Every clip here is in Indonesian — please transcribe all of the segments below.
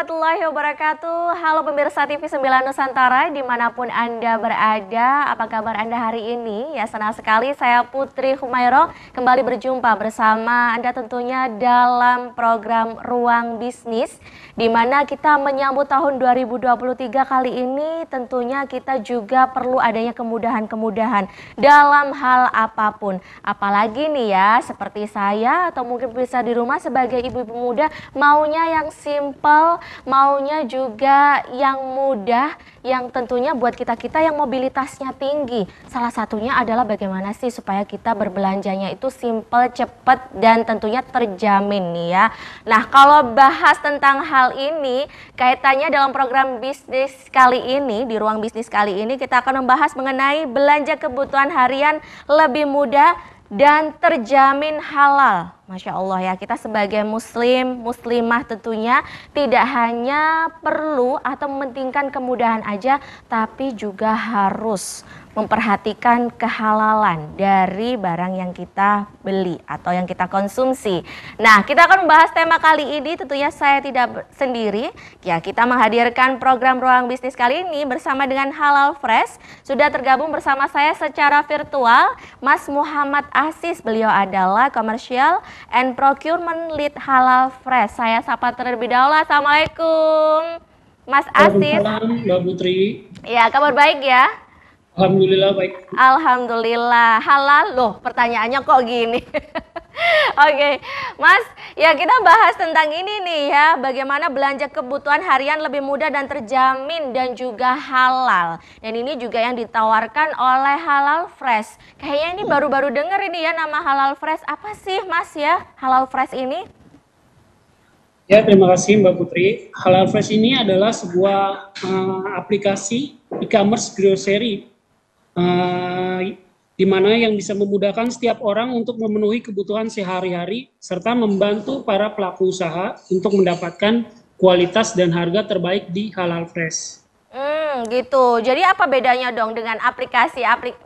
warahmatullahi wabarakatuh. Halo pemirsa TV 9 Nusantara dimanapun Anda berada. Apa kabar Anda hari ini? Ya, senang sekali saya Putri Humairo kembali berjumpa bersama Anda tentunya dalam program Ruang Bisnis, di mana kita menyambut tahun 2023 kali ini. Tentunya kita juga perlu adanya kemudahan-kemudahan dalam hal apapun. Apalagi nih ya, seperti saya atau mungkin bisa di rumah sebagai ibu-ibu muda, maunya yang simple, maunya juga yang mudah, yang tentunya buat kita-kita yang mobilitasnya tinggi. Salah satunya adalah bagaimana sih supaya kita berbelanjanya itu simple, cepat, dan tentunya terjamin nih ya. Nah, kalau bahas tentang hal ini, kaitannya dalam program bisnis kali ini, di Ruang Bisnis kali ini kita akan membahas mengenai belanja kebutuhan harian lebih mudah dan terjamin halal. Masya Allah ya, kita sebagai muslim, muslimah tentunya tidak hanya perlu atau mementingkan kemudahan aja, tapi juga harus memperhatikan kehalalan dari barang yang kita beli atau yang kita konsumsi. Nah, kita akan membahas tema kali ini, tentunya saya tidak sendiri. Ya, kita menghadirkan program Ruang Bisnis kali ini bersama dengan Halal Fresh. Sudah tergabung bersama saya secara virtual Mas Muhammad Aziz. Beliau adalah Commercial and Procurement Lead Halal Fresh. Saya sapa terlebih dahulu. Assalamualaikum Mas Aziz. Waalaikumsalam Mbak Putri. Ya, kabar baik ya? Alhamdulillah baik. Alhamdulillah. Halal loh, pertanyaannya kok gini. Oke, Mas, ya kita bahas tentang ini nih ya, bagaimana belanja kebutuhan harian lebih mudah dan terjamin dan juga halal. Dan ini juga yang ditawarkan oleh Halal Fresh. Kayaknya ini baru-baru denger ini ya nama Halal Fresh. Apa sih Mas ya, Halal Fresh ini? Ya, terima kasih Mbak Putri. Halal Fresh ini adalah sebuah aplikasi e-commerce grocery, di mana yang bisa memudahkan setiap orang untuk memenuhi kebutuhan sehari-hari serta membantu para pelaku usaha untuk mendapatkan kualitas dan harga terbaik di Halal Fresh. Gitu. Jadi apa bedanya dong dengan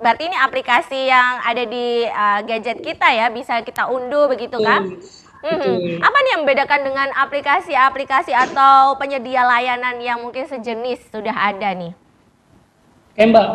berarti ini aplikasi yang ada di gadget kita ya, bisa kita unduh begitu kan? Betul. Apa nih yang membedakan dengan aplikasi-aplikasi atau penyedia layanan yang mungkin sejenis sudah ada nih? Mbak,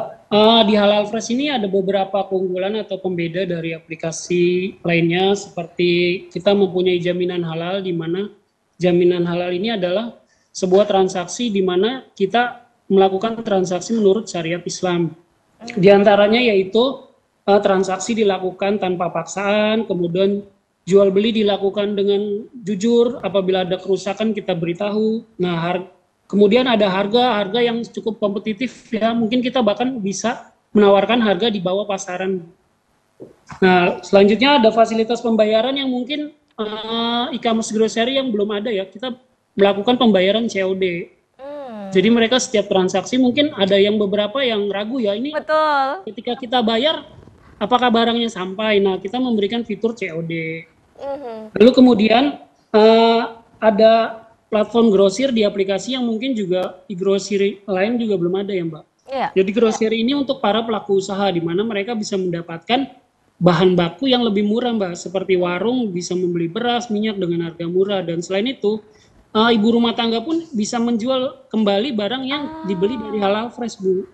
di Halal Fresh ini ada beberapa keunggulan atau pembeda dari aplikasi lainnya, seperti kita mempunyai jaminan halal, di mana jaminan halal ini adalah sebuah transaksi di mana kita melakukan transaksi menurut syariat Islam. Di antaranya yaitu transaksi dilakukan tanpa paksaan, kemudian jual beli dilakukan dengan jujur, apabila ada kerusakan kita beritahu. Nah, kemudian ada harga yang cukup kompetitif ya, mungkin kita bahkan bisa menawarkan harga di bawah pasaran. Nah, selanjutnya ada fasilitas pembayaran yang mungkin e-commerce grocery yang belum ada ya, kita melakukan pembayaran COD. Jadi mereka setiap transaksi mungkin ada yang beberapa yang ragu ya, ini Betul. ketika kita bayar apakah barangnya sampai. Nah, kita memberikan fitur COD. Lalu kemudian ada platform grosir di aplikasi yang mungkin juga di grosir lain juga belum ada ya Mbak. Iya. Jadi grosir ini untuk para pelaku usaha, di mana mereka bisa mendapatkan bahan baku yang lebih murah Mbak. Seperti warung bisa membeli beras, minyak dengan harga murah. Dan selain itu ibu rumah tangga pun bisa menjual kembali barang yang dibeli dari Halal Fresh Bu.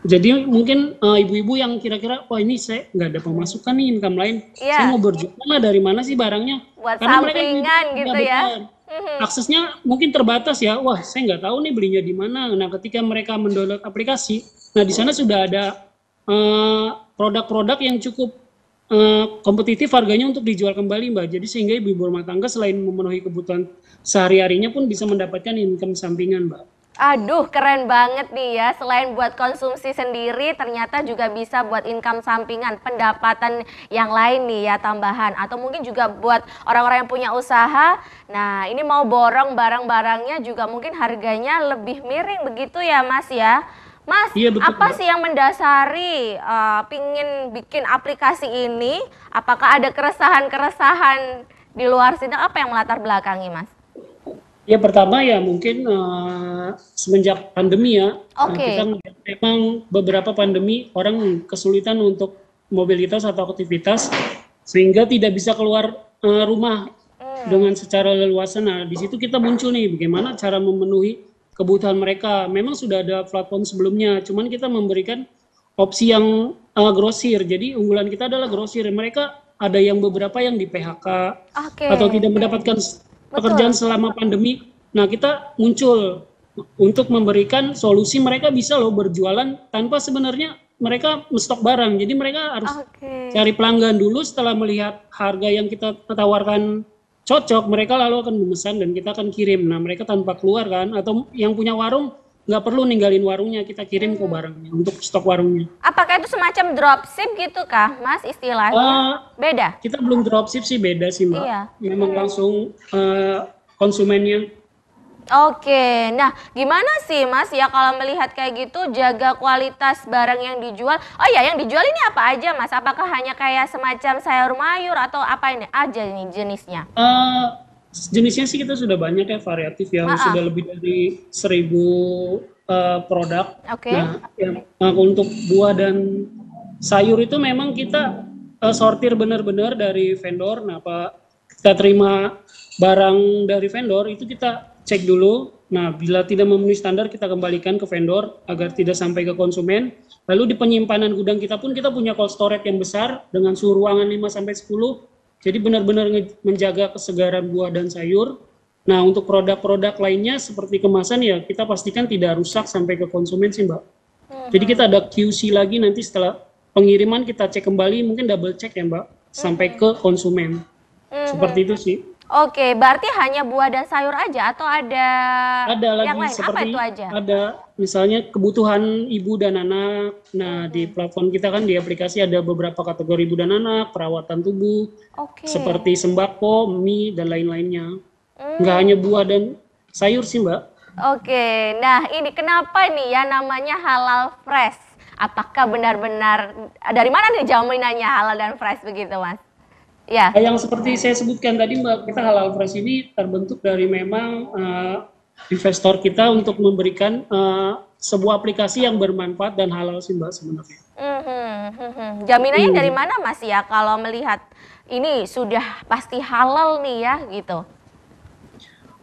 Jadi mungkin ibu-ibu yang kira-kira, wah ini saya nggak ada pemasukan nih, income lain, saya mau berjual lah, dari mana sih barangnya? Buat Karena sampingan gitu ya. Aksesnya mungkin terbatas ya, wah saya nggak tahu nih belinya di mana. Nah, ketika mereka mendownload aplikasi, nah di sana sudah ada produk-produk yang cukup kompetitif harganya untuk dijual kembali Mbak. Jadi sehingga ibu rumah tangga selain memenuhi kebutuhan sehari-harinya pun bisa mendapatkan income sampingan Mbak. Aduh, keren banget nih ya. Selain buat konsumsi sendiri, ternyata juga bisa buat income sampingan, pendapatan yang lain nih ya, tambahan. Atau mungkin juga buat orang-orang yang punya usaha. Nah, ini mau borong barang-barangnya juga mungkin harganya lebih miring begitu ya Mas ya. Mas, Iya, betul, apa Mbak. sih yang mendasari pingin bikin aplikasi ini? Apakah ada keresahan-keresahan di luar sini? Apa yang melatar belakangi Mas? Ya, pertama ya mungkin semenjak pandemi ya, kita melihat memang beberapa pandemi orang kesulitan untuk mobilitas atau aktivitas, sehingga tidak bisa keluar rumah. dengan secara leluasa. Nah, di situ kita muncul nih bagaimana cara memenuhi kebutuhan mereka. Memang sudah ada platform sebelumnya, cuman kita memberikan opsi yang grosir. Jadi unggulan kita adalah grosir. Mereka ada yang beberapa yang di PHK Oke. atau tidak mendapatkan pekerjaan selama pandemi. Nah, kita muncul untuk memberikan solusi mereka bisa loh berjualan tanpa sebenarnya mereka stok barang. Jadi mereka harus cari pelanggan dulu, setelah melihat harga yang kita tawarkan cocok, mereka lalu akan memesan dan kita akan kirim. Nah, mereka tanpa keluar kan, atau yang punya warung nggak perlu ninggalin warungnya, kita kirim ke barangnya untuk stok warungnya. Apakah itu semacam dropship gitu kah, Mas, istilahnya? Beda? Kita belum dropship sih, beda sih Mbak. Iya. Memang langsung konsumennya. Oke, nah gimana sih Mas ya kalau melihat kayak gitu jaga kualitas barang yang dijual? Oh ya, yang dijual ini apa aja Mas? Apakah hanya kayak semacam sayur mayur atau apa ini aja nih jenisnya? Jenisnya sih kita sudah banyak ya, variatif ya, sudah lebih dari 1.000 produk. Nah, untuk buah dan sayur itu memang kita sortir benar-benar dari vendor. Nah, kita terima barang dari vendor itu kita cek dulu. Nah, bila tidak memenuhi standar kita kembalikan ke vendor agar tidak sampai ke konsumen. Lalu di penyimpanan gudang kita pun kita punya cold storage yang besar dengan suhu ruangan 5-10. Jadi benar-benar menjaga kesegaran buah dan sayur. Nah, untuk produk-produk lainnya seperti kemasan ya kita pastikan tidak rusak sampai ke konsumen sih Mbak. Jadi kita ada QC lagi, nanti setelah pengiriman kita cek kembali, mungkin double check ya Mbak, sampai ke konsumen. Seperti itu sih. Oke, berarti hanya buah dan sayur aja atau ada lagi yang lain? seperti apa itu aja? Ada misalnya kebutuhan ibu dan anak. Nah, di platform kita kan di aplikasi ada beberapa kategori ibu dan anak, perawatan tubuh, seperti sembako, mie dan lain-lainnya. Nggak hanya buah dan sayur sih Mbak. Oke, nah ini kenapa nih ya namanya halal fresh? Apakah benar-benar dari mana nih jaminannya halal dan fresh begitu Mas? Ya. Yang seperti saya sebutkan tadi Mbak, kita halal fresh ini terbentuk dari memang investor kita untuk memberikan sebuah aplikasi yang bermanfaat dan halal sih Mbak sebenarnya. Jaminannya dari mana Mas ya kalau melihat ini sudah pasti halal nih ya gitu?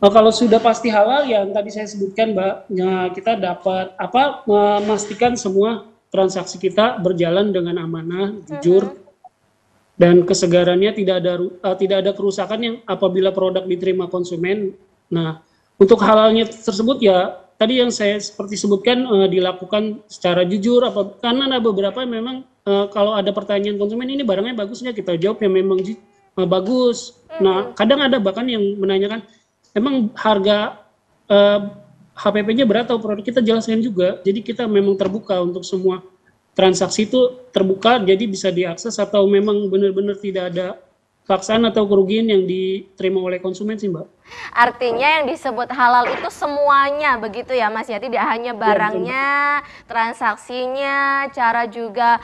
Kalau sudah pasti halal yang tadi saya sebutkan Mbak, kita dapat memastikan semua transaksi kita berjalan dengan amanah, jujur. Dan kesegarannya tidak ada kerusakan yang apabila produk diterima konsumen. Nah, untuk halalnya tersebut ya tadi yang saya seperti sebutkan dilakukan secara jujur. Karena ada beberapa memang kalau ada pertanyaan konsumen ini barangnya bagus nggak, kita jawab ya memang bagus. Nah, kadang ada bahkan yang menanyakan emang harga HPP-nya berapa, produk kita jelaskan juga. Jadi kita memang terbuka untuk semua transaksi itu terbuka, jadi bisa diakses atau memang benar-benar tidak ada paksaan atau kerugian yang diterima oleh konsumen sih Mbak. Artinya yang disebut halal itu semuanya begitu ya Mas ya, tidak hanya barangnya, transaksinya, cara juga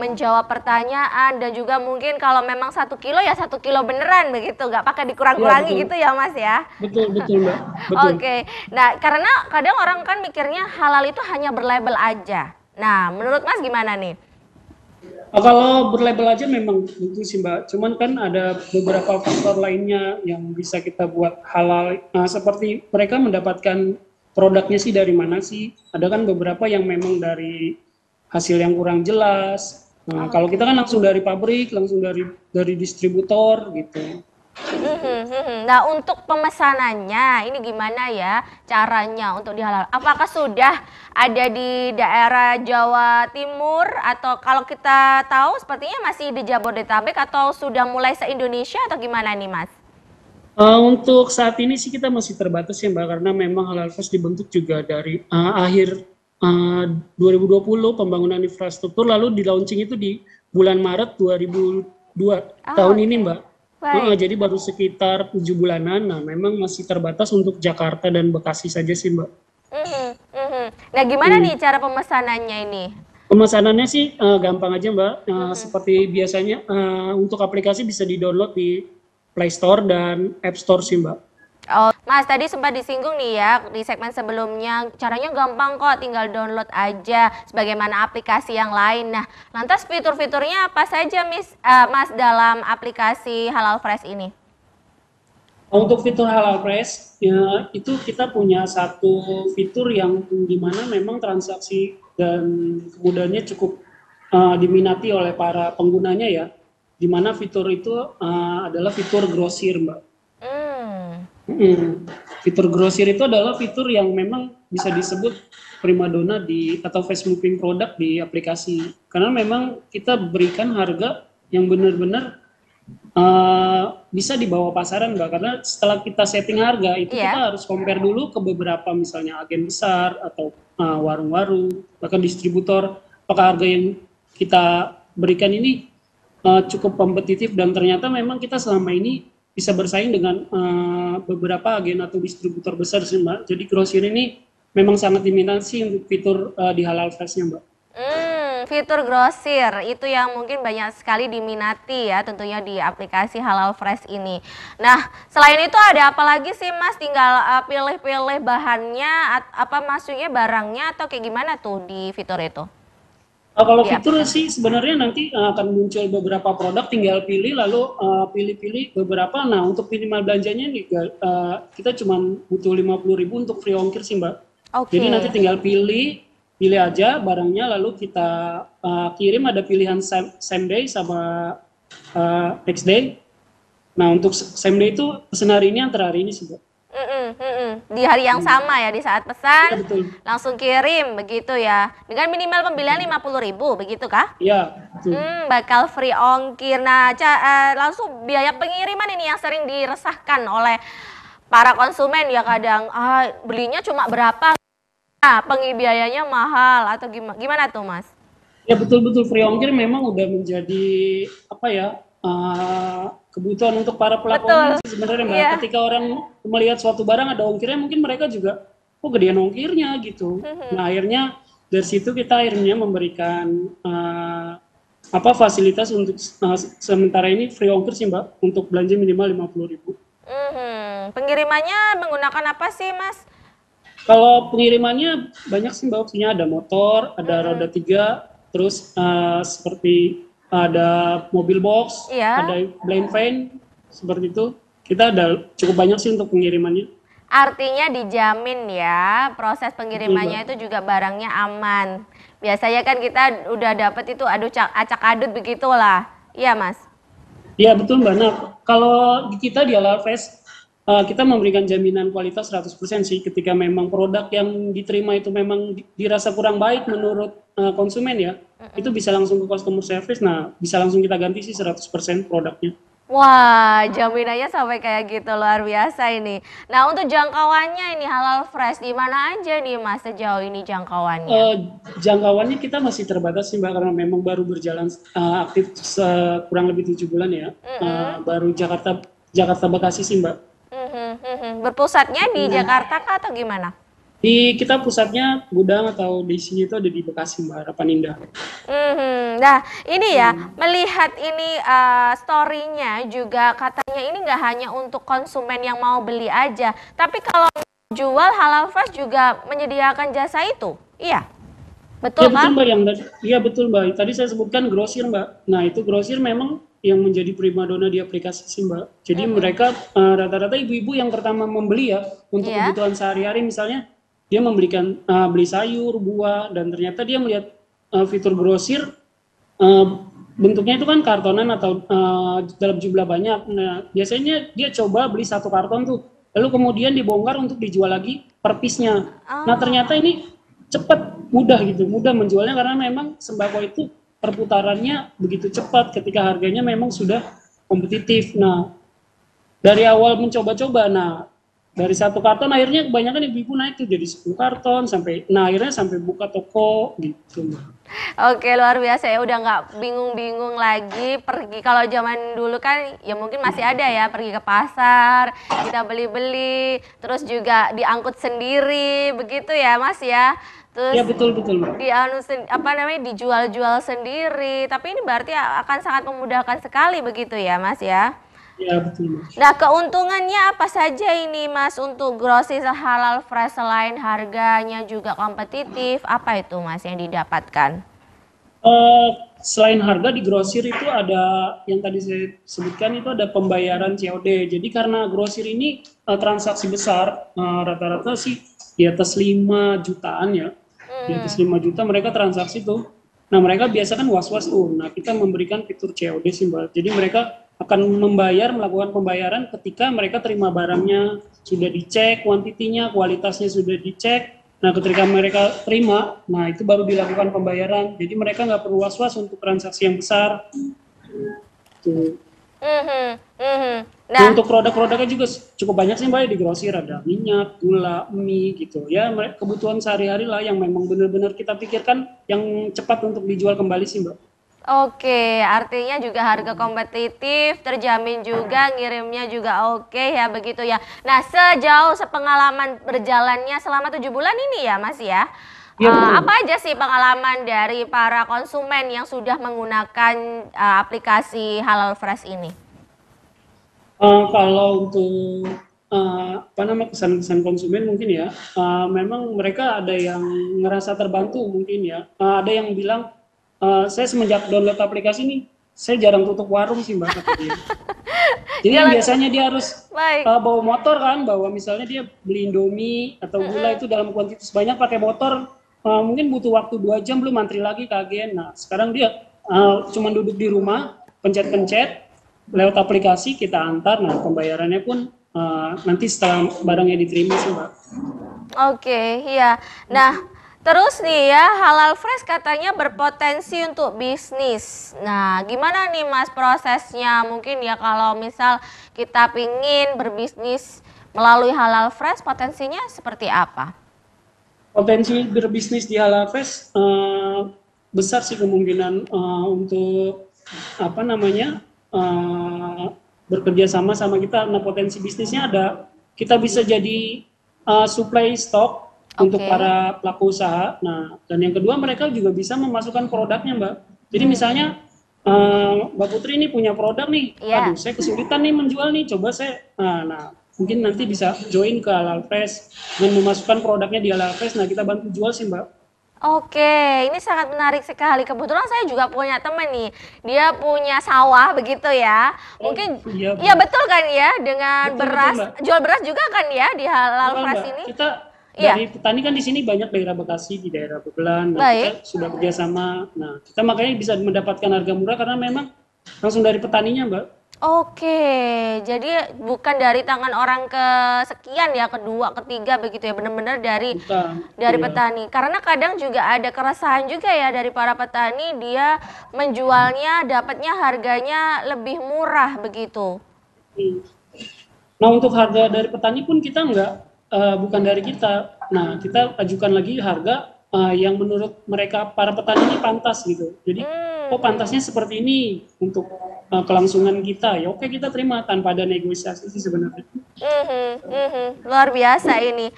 menjawab pertanyaan dan juga mungkin kalau memang 1 kilo ya 1 kilo beneran begitu, nggak pakai dikurang-kurangi gitu ya Mas ya. Betul Mbak. Oke, nah karena kadang orang kan mikirnya halal itu hanya berlabel aja. Nah, menurut Mas gimana nih? Kalau berlabel aja memang begitu sih Mbak. Cuman kan ada beberapa faktor lainnya yang bisa kita buat halal. Nah, seperti mereka mendapatkan produknya sih dari mana sih? Ada kan beberapa yang memang dari hasil yang kurang jelas. Nah, kalau kita kan langsung dari pabrik, langsung dari distributor gitu. Nah, untuk pemesanannya ini gimana ya caranya untuk dihalal? Apakah sudah ada di daerah Jawa Timur atau kalau kita tahu sepertinya masih di Jabodetabek atau sudah mulai se-Indonesia atau gimana nih Mas? Untuk saat ini sih kita masih terbatas ya Mbak, karena memang halal fresh dibentuk juga dari akhir 2020 pembangunan infrastruktur, lalu di launching itu di bulan Maret 2002 tahun ini Mbak. Jadi baru sekitar 7 bulanan. Nah, memang masih terbatas untuk Jakarta dan Bekasi saja sih Mbak. Nah, gimana nih cara pemesanannya ini? Pemesanannya sih gampang aja Mbak. Seperti biasanya untuk aplikasi bisa di-download di Play Store dan App Store sih Mbak. Oh, Mas tadi sempat disinggung nih ya di segmen sebelumnya, caranya gampang kok, tinggal download aja sebagaimana aplikasi yang lain. Nah, lantas fitur-fiturnya apa saja Mas dalam aplikasi Halal Fresh ini? Untuk fitur Halal Fresh, ya, itu kita punya satu fitur yang dimana memang transaksi dan kemudahannya cukup diminati oleh para penggunanya ya. Dimana fitur itu adalah fitur grosir, Mbak. Hmm. Fitur grosir itu adalah fitur yang memang bisa disebut primadona atau fast moving product di aplikasi. Karena memang kita berikan harga yang benar-benar bisa dibawa pasaran, Mbak, karena setelah kita setting harga itu Iya. kita harus compare dulu ke beberapa misalnya agen besar atau warung-warung bahkan distributor, apakah harga yang kita berikan ini cukup kompetitif dan ternyata memang kita selama ini bisa bersaing dengan beberapa agen atau distributor besar sih, Mbak. Jadi grosir ini memang sangat diminati untuk fitur di Halal Fresh-nya, Mbak. Fitur grosir itu yang mungkin banyak sekali diminati ya tentunya di aplikasi Halal Fresh ini. Nah, selain itu ada apa lagi sih Mas? Tinggal pilih-pilih bahannya, apa maksudnya barangnya atau kayak gimana tuh di fitur itu? Kalau Di fitur aplikasi. sih sebenarnya nanti akan muncul beberapa produk, tinggal pilih lalu pilih-pilih beberapa. Nah, untuk minimal belanjanya nih kita cuma butuh 50.000 untuk free ongkir sih, Mbak. Jadi nanti Oke. tinggal pilih pilih aja barangnya lalu kita kirim, ada pilihan same day sama next day. Nah, untuk same day itu pesan hari ini antar hari ini sih, Mbak. Di hari yang sama ya, di saat Iya pesan betul. langsung kirim begitu ya. Dengan minimal pembelian 50.000 begitu kah? Iya, betul. Bakal free ongkir. Nah, langsung biaya pengiriman ini yang sering diresahkan oleh para konsumen ya kadang belinya cuma berapa, biayanya mahal atau gimana, gimana tuh Mas? Ya betul-betul free ongkir memang udah menjadi apa ya kebutuhan untuk para pelaku umum Betul, sih sebenarnya, Mbak. iya. Ketika orang melihat suatu barang ada ongkirnya, mungkin mereka juga kok gedean ongkirnya gitu. Nah akhirnya dari situ kita akhirnya memberikan apa fasilitas untuk sementara ini free ongkir sih, Mbak, untuk belanja minimal 50.000. Pengirimannya menggunakan apa sih Mas? Kalau pengirimannya banyak sih, Mbak, opsinya ada motor, ada roda Mm-mm. tiga, terus seperti ada mobil box, Iya. ada blind van, seperti itu. Kita ada cukup banyak sih untuk pengirimannya. Artinya dijamin ya, proses Betul, Mbak. pengirimannya itu juga barangnya aman. Biasanya kan kita udah dapet itu acak adut begitulah. Iya, Mas. Iya, betul, Mbak. Nah, kalau di kita di Alalfest, kita memberikan jaminan kualitas 100% sih ketika memang produk yang diterima itu memang dirasa kurang baik menurut konsumen ya, itu bisa langsung ke customer service, nah bisa langsung kita ganti sih 100% produknya. Wah, jaminannya sampai kayak gitu, luar biasa ini. Nah, untuk jangkauannya ini Halal Fresh di mana aja nih Mas sejauh ini jangkauannya? Eh, Jangkauannya kita masih terbatas sih, Mbak, karena memang baru berjalan aktif kurang lebih 7 bulan ya. Baru Jakarta Jakarta Bekasi sih, Mbak. Berpusatnya di Nah, Jakarta kah atau gimana? di kita pusatnya gudang atau di sini itu ada di Bekasi, Mbak, Harapan Indah. Nah, ini ya, melihat ini story-nya juga katanya ini nggak hanya untuk konsumen yang mau beli aja, tapi kalau jual Halal Fresh juga menyediakan jasa itu. Iya, Ya betul betul, kah? Mbak, yang tadi, iya betul, Mbak. Tadi saya sebutkan grosir, Mbak. Nah itu grosir memang yang menjadi primadona di aplikasi sih, Mbak. Jadi mereka rata-rata ibu-ibu yang pertama membeli ya untuk Iya. kebutuhan sehari-hari, misalnya dia membelikan beli sayur, buah, dan ternyata dia melihat fitur grosir, eh, bentuknya itu kan kartonan atau dalam jumlah banyak. Nah biasanya dia coba beli satu karton tuh, lalu kemudian dibongkar untuk dijual lagi per piece-nya. Nah Oh. ternyata ini cepat, mudah gitu, mudah menjualnya karena memang sembako itu perputarannya begitu cepat ketika harganya memang sudah kompetitif. Nah, dari awal mencoba-coba, nah dari satu karton akhirnya kebanyakan ibu-ibu naik tuh jadi 10 karton sampai, nah akhirnya sampai buka toko gitu. Oke, luar biasa ya, udah nggak bingung-bingung lagi pergi. Kalau zaman dulu kan ya mungkin masih ada ya, pergi ke pasar, kita beli-beli, terus juga diangkut sendiri, begitu ya Mas ya. Terus Ya betul betul, Mbak. apa namanya, dijual-jual sendiri. Tapi ini berarti akan sangat memudahkan sekali begitu ya Mas ya. Ya betul, Mbak. Nah, keuntungannya apa saja ini Mas untuk grosis Halal Fresh selain harganya juga kompetitif? Apa itu Mas yang didapatkan? Selain harga di grosir itu ada yang tadi saya sebutkan itu ada pembayaran COD. Jadi karena grosir ini transaksi besar, rata-rata sih di atas 5 jutaan ya. Di atas Hmm. 5 juta mereka transaksi tuh. Nah, mereka biasa kan was-was tuh. Nah, kita memberikan fitur COD sih, Mbak. Jadi mereka akan melakukan pembayaran ketika mereka terima barangnya, sudah dicek kuantitinya, kualitasnya sudah dicek. Nah, ketika mereka terima, nah itu baru dilakukan pembayaran. Jadi mereka nggak perlu was-was untuk transaksi yang besar. Tuh. Mhm, mhm. Nah, Nah, untuk produk-produknya juga cukup banyak sih Mbak di grosir, ada minyak, gula, mie gitu. Ya, kebutuhan sehari-hari lah yang memang benar-benar kita pikirkan yang cepat untuk dijual kembali sih Mbak. oke, artinya juga harga kompetitif, terjamin juga, ngirimnya juga oke ya, begitu ya. Nah, sejauh sepengalaman berjalannya selama 7 bulan ini ya, Mas ya. Iya Apa betul. aja sih pengalaman dari para konsumen yang sudah menggunakan aplikasi Halal Fresh ini? Kalau untuk apa namanya kesan-kesan konsumen mungkin ya, memang mereka ada yang ngerasa terbantu mungkin ya. Ada yang bilang, saya semenjak download aplikasi ini, saya jarang tutup warung sih Mbak kata dia. Jadi yang Jalan biasanya dia harus baik. bawa motor kan, bawa misalnya dia beli Indomie atau gula Mm-mm. itu dalam kuantitas banyak pakai motor, mungkin butuh waktu 2 jam belum antri lagi ke agen. Nah sekarang dia cuma duduk di rumah, pencet-pencet, lewat aplikasi kita antar, nah pembayarannya pun nanti setelah barangnya diterima sih Mbak. Oke, iya. Nah, terus nih ya, Halal Fresh katanya berpotensi untuk bisnis. Nah, gimana nih Mas prosesnya? Mungkin ya kalau misal kita pingin berbisnis melalui Halal Fresh, potensinya seperti apa? Potensi berbisnis di Halal Fest besar sih kemungkinan untuk apa namanya bekerja sama sama kita. Nah potensi bisnisnya ada, kita bisa jadi supply stok untuk Oke. para pelaku usaha. Nah dan yang kedua mereka juga bisa memasukkan produknya Mbak. Jadi misalnya Mbak Putri ini punya produk nih, aduh Iya. saya kesulitan nih menjual nih, coba saya, nah mungkin nanti bisa join ke Halal Fresh dan memasukkan produknya di Halal Fresh, nah kita bantu jual sih Mbak. Oke, ini sangat menarik sekali. Kebetulan saya juga punya temen nih, dia punya sawah begitu ya. Oh Mungkin, iya iya Mbak, betul kan ya, dengan betul betul beras, Mbak. jual beras juga kan ya di Halal Betul Fresh Mbak, ini? kita Iya, dari petani kan di sini banyak daerah Bekasi, di daerah Bebelan, nah baik. kita sudah kerjasama, nah kita makanya bisa mendapatkan harga murah karena memang langsung dari petaninya Mbak. Oke, jadi bukan dari tangan orang kesekian ya, kedua, ketiga begitu ya, benar-benar Bukan, dari iya. petani. Karena kadang juga ada keresahan juga ya dari para petani, dia menjualnya, dapatnya harganya lebih murah begitu. Hmm. Nah untuk harga dari petani pun kita nggak, bukan dari kita. Nah kita ajukan lagi harga yang menurut mereka para petani ini pantas gitu. Jadi Hmm, oh pantasnya seperti ini untuk kelangsungan kita. Ya oke kita terima tanpa ada negosiasi sih sebenarnya. luar biasa ini.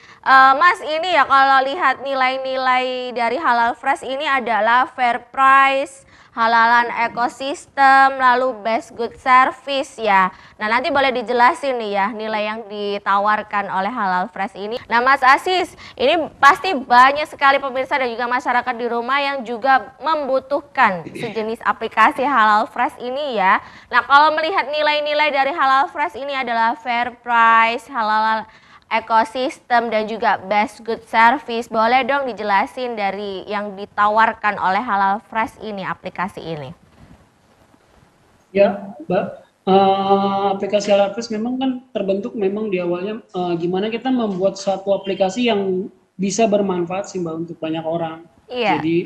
Mas, ini ya kalau lihat nilai-nilai dari Halal Fresh ini adalah fair price, halalan ekosistem, lalu best good service ya. Nah, nanti boleh dijelasin nih ya nilai yang ditawarkan oleh Halal Fresh ini. Nah, Mas Asis, ini pasti banyak sekali pemirsa dan juga masyarakat di rumah yang juga membutuhkan sejenis aplikasi Halal Fresh ini ya. Nah, kalau melihat nilai-nilai dari Halal Fresh ini adalah fair price, halal ekosistem dan juga best good service. Boleh dong dijelasin dari yang ditawarkan oleh Halal Fresh ini, aplikasi ini? Ya, Mbak. Aplikasi Alarvis memang kan terbentuk memang di awalnya gimana kita membuat satu aplikasi yang bisa bermanfaat sih Mbak untuk banyak orang. Iya. Jadi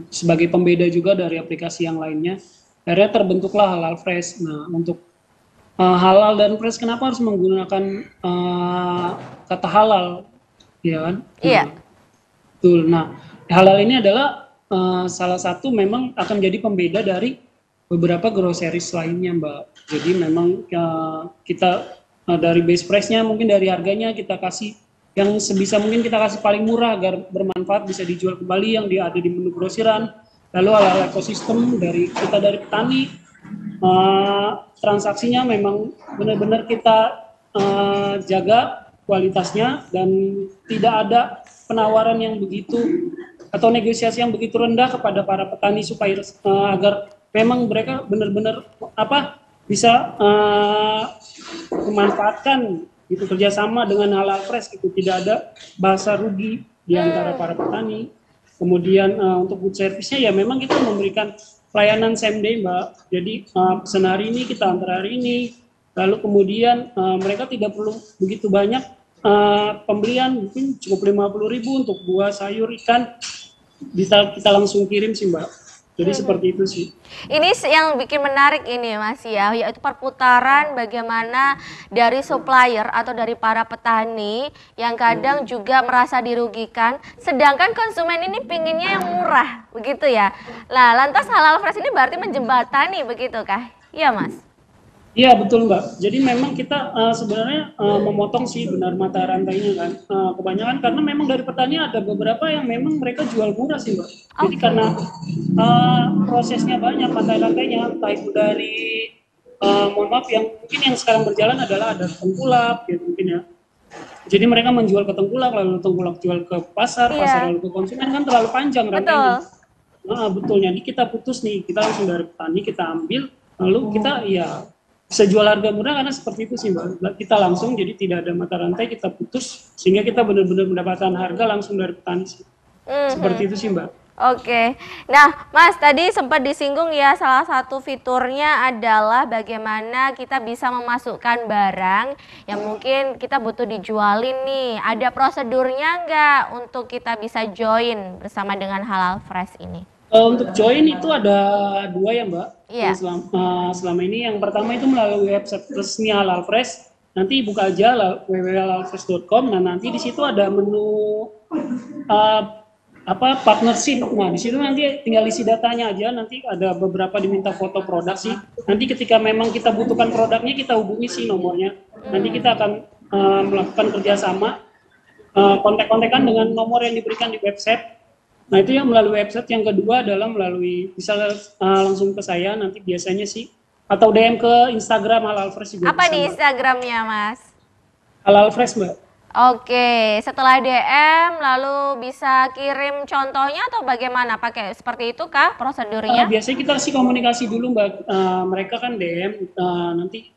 sebagai pembeda juga dari aplikasi yang lainnya, akhirnya terbentuklah Halal Fresh. Nah, untuk halal dan fresh kenapa harus menggunakan kata halal, ya kan? Iya. Nah, betul. Nah, halal ini adalah salah satu memang akan jadi pembeda dari beberapa groceries lainnya, Mbak. Jadi memang kita dari base price-nya, mungkin dari harganya kita kasih yang sebisa mungkin kita kasih paling murah agar bermanfaat bisa dijual kembali yang ada di menu grosiran. Lalu ala ekosistem dari kita dari petani, transaksinya memang benar-benar kita jaga kualitasnya dan tidak ada penawaran yang begitu atau negosiasi yang begitu rendah kepada para petani supaya agar memang mereka benar-benar bisa memanfaatkan itu kerjasama dengan Halal Fresh gitu, tidak ada bahasa rugi di antara para petani. Kemudian untuk food service-nya ya memang kita memberikan pelayanan same day Mbak, jadi pesan hari ini kita antar hari ini, lalu kemudian mereka tidak perlu begitu banyak pembelian, mungkin cukup 50.000 untuk buah, sayur, ikan, bisa kita langsung kirim sih Mbak. Jadi seperti itu sih. Ini yang bikin menarik ini Mas ya, yaitu perputaran bagaimana dari supplier atau dari para petani yang kadang juga merasa dirugikan, sedangkan konsumen ini pinginnya yang murah, begitu ya. Nah, lantas Halal Fresh ini berarti menjembatani, begitu kah? Iya Mas? Iya betul Mbak. Jadi memang kita sebenarnya memotong sih benar mata rantainya kan. Kebanyakan karena memang dari petani ada beberapa yang memang mereka jual murah sih Mbak. Jadi karena prosesnya banyak mata rantainya, entah itu dari mohon maaf yang mungkin yang sekarang berjalan adalah ada tengkulak gitu mungkin ya. Jadi mereka menjual ke tengkulak, lalu tengkulak jual ke pasar, pasar lalu ke konsumen, kan terlalu panjang rantainya. Betul. Jadi kita putus nih, kita langsung dari petani kita ambil, lalu kita ya bisa jual harga murah karena seperti itu sih Mbak. Kita langsung, jadi tidak ada mata rantai, kita putus sehingga kita benar-benar mendapatkan harga langsung dari petani sih. Seperti itu sih Mbak. Oke. Nah Mas, tadi sempat disinggung ya, salah satu fiturnya adalah bagaimana kita bisa memasukkan barang yang mungkin kita butuh dijualin nih. Ada prosedurnya nggak untuk kita bisa join bersama dengan Halal Fresh ini? Untuk join itu ada dua ya Mbak. Iya. Selama ini yang pertama itu melalui website resmi Halal Fresh. Nanti buka aja www.halalfresh.com. Nah nanti di situ ada menu partnership. Nah di situ nanti tinggal isi datanya aja. Nanti ada beberapa diminta foto produk sih. Nanti ketika memang kita butuhkan produknya kita hubungi sih nomornya. Nanti kita akan melakukan kerjasama kontak-kontakan dengan nomor yang diberikan di website. Nah itu yang melalui website. Yang kedua adalah melalui bisa langsung ke saya nanti biasanya sih, atau DM ke Instagram Halal Fresh juga. Apa di Instagramnya Mas? Halal Fresh Mbak. Oke, setelah DM lalu bisa kirim contohnya atau bagaimana? Pakai seperti itu kah prosedurnya? Biasanya kita sih komunikasi dulu Mbak. Mereka kan DM nanti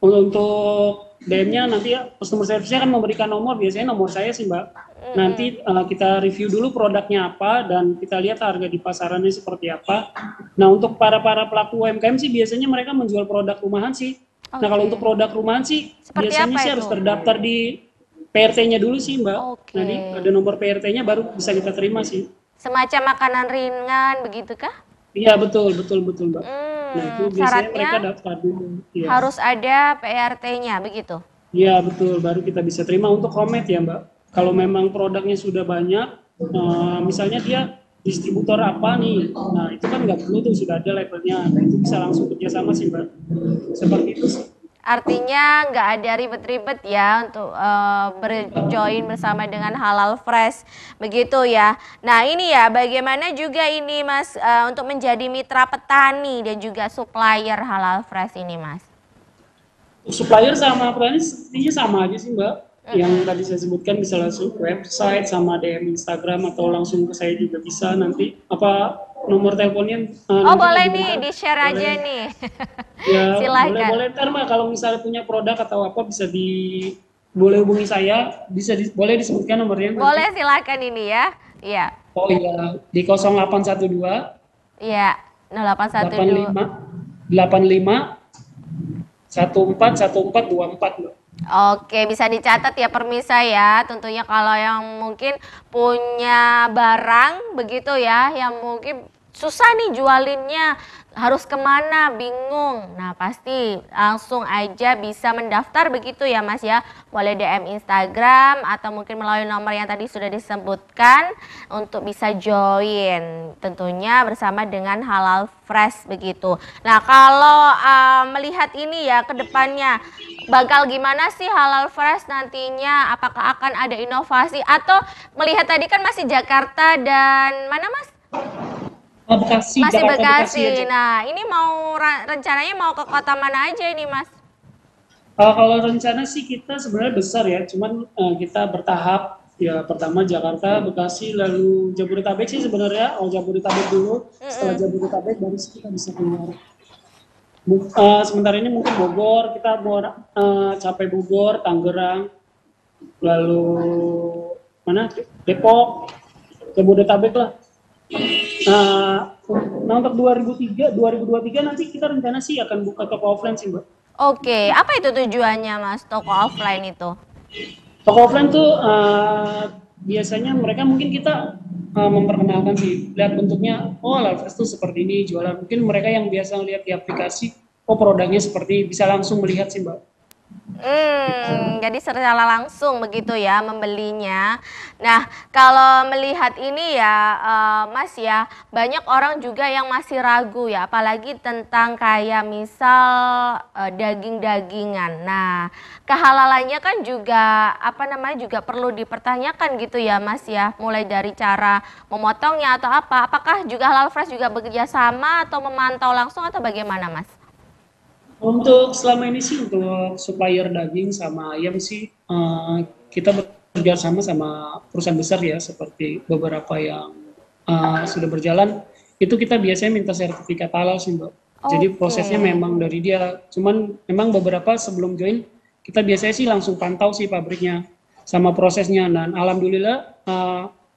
untuk DM-nya nanti customer service-nya kan memberikan nomor, biasanya nomor saya sih Mbak. Nanti kita review dulu produknya apa dan kita lihat harga di pasarannya seperti apa. Nah untuk para pelaku UMKM sih biasanya mereka menjual produk rumahan sih. Nah kalau untuk produk rumahan sih biasanya sih harus terdaftar di PRT-nya dulu sih Mbak. Nanti ada nomor PRT-nya baru bisa kita terima sih. Semacam makanan ringan begitu kah? Iya betul Mbak. Nah itu biasanya mereka daftar dulu. Ya. Harus ada PRT-nya begitu? Iya betul, baru kita bisa terima untuk homemade ya Mbak. Kalau memang produknya sudah banyak, misalnya dia distributor apa nih, nah itu kan nggak perlu tuh, sudah ada labelnya, nah itu bisa langsung kerjasama sih Mbak. Seperti itu sih. Artinya nggak ada ribet-ribet ya untuk berjoin bersama dengan Halal Fresh, begitu ya. Nah ini ya, bagaimana juga ini Mas untuk menjadi mitra petani dan juga supplier Halal Fresh ini Mas? Supplier sama petani sepertinya sama aja sih Mbak. Yang tadi saya sebutkan bisa langsung website sama DM Instagram atau langsung ke saya juga bisa nanti. Nomor teleponnya boleh nih di-share aja nih. Ya, silakan. Boleh ntar Mbak kalau misalnya punya produk atau apa bisa boleh hubungi saya, boleh disebutkan nomornya. Boleh nanti. Silakan ini ya. Iya. Oh iya, di 0812. Iya, 0812 85 141424 Mbak. Oke, bisa dicatat ya permisa ya. Tentunya kalau yang mungkin punya barang begitu ya, yang mungkin susah nih jualinnya, harus kemana, bingung. Nah pasti langsung aja bisa mendaftar begitu ya Mas ya. Boleh DM Instagram atau mungkin melalui nomor yang tadi sudah disebutkan untuk bisa join. Tentunya bersama dengan Halal Fresh begitu. Nah kalau melihat ini ya ke depannya, bakal gimana sih Halal Fresh nantinya? Apakah akan ada inovasi atau melihat tadi kan masih Jakarta dan mana Mas? Bekasi, masih Jakarta, Bekasi. Bekasi Nah, ini mau rencananya mau ke kota mana aja ini, Mas? Kalau rencana sih kita sebenarnya besar ya, cuman kita bertahap. Ya pertama Jakarta, Bekasi, lalu Jabodetabek sih sebenarnya. Oh Jabodetabek dulu, setelah Jabodetabek baru kita bisa keluar. Sementara ini mungkin Bogor, kita mau capai Bogor, Tangerang, lalu mana Depok, Jabodetabek lah. Nah untuk 2023 nanti kita rencana sih akan buka toko offline sih Mbak. Oke, apa itu tujuannya Mas, toko offline itu? Toko offline tuh biasanya mereka mungkin kita memperkenalkan sih, lihat bentuknya, oh Lalfresh tuh seperti ini jualan. Mungkin mereka yang biasa lihat di aplikasi, oh produknya seperti bisa langsung melihat sih Mbak. Jadi secara langsung begitu ya membelinya. Nah, kalau melihat ini ya, Mas ya, banyak orang juga yang masih ragu ya, apalagi tentang kayak misal daging-dagingan. Nah, kehalalannya kan juga apa namanya juga perlu dipertanyakan gitu ya, Mas ya. Mulai dari cara memotongnya atau apa. Apakah juga Halal Fresh juga bekerja sama atau memantau langsung atau bagaimana, Mas? Untuk selama ini sih untuk supplier daging sama ayam sih kita bekerja sama perusahaan besar ya seperti beberapa yang sudah berjalan itu kita biasanya minta sertifikat halal sih Mbak. Jadi prosesnya memang dari dia. Cuman memang beberapa sebelum join kita biasanya sih langsung pantau sih pabriknya sama prosesnya dan alhamdulillah